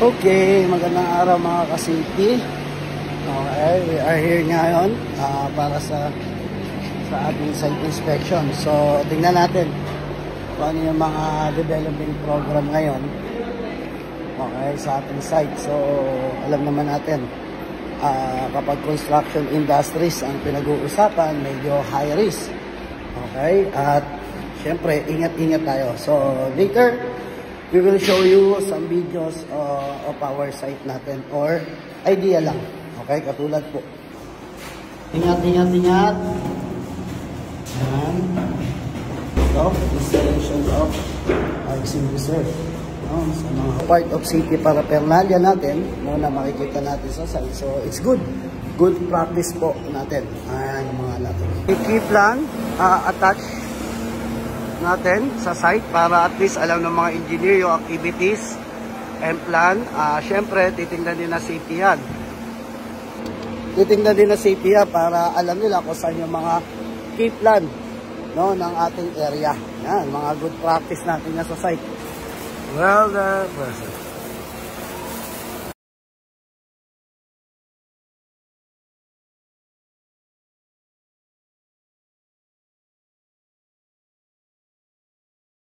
Okay, magandang araw mga ka-city. Okay, we are here ngayon para sa ating site inspection. So, tingnan natin kung ano yung mga development program ngayon. Okay, sa ating site. So, alam naman natin, kapag construction industries ang pinag-uusapan, medyo high risk. Okay, at syempre, ingat-ingat tayo. So, later, we will show you some videos of our site natin or idea lang. Okay, katulad po. Ingat. Yan. Ito, installation of extinguisher. Sa mga part of city paraphernalia natin, muna makikita natin sa site. So, it's good. Good practice po natin. Ayan, mga natin. Keep lang, attach natin sa site para at least alam ng mga engineer yung activities and plan. Syempre, titingnan din na safety yan. Titingnan din na safety yan para alam nila kung saan yung mga key plan, no, ng ating area. Yan, mga good practice natin na sa site. Well,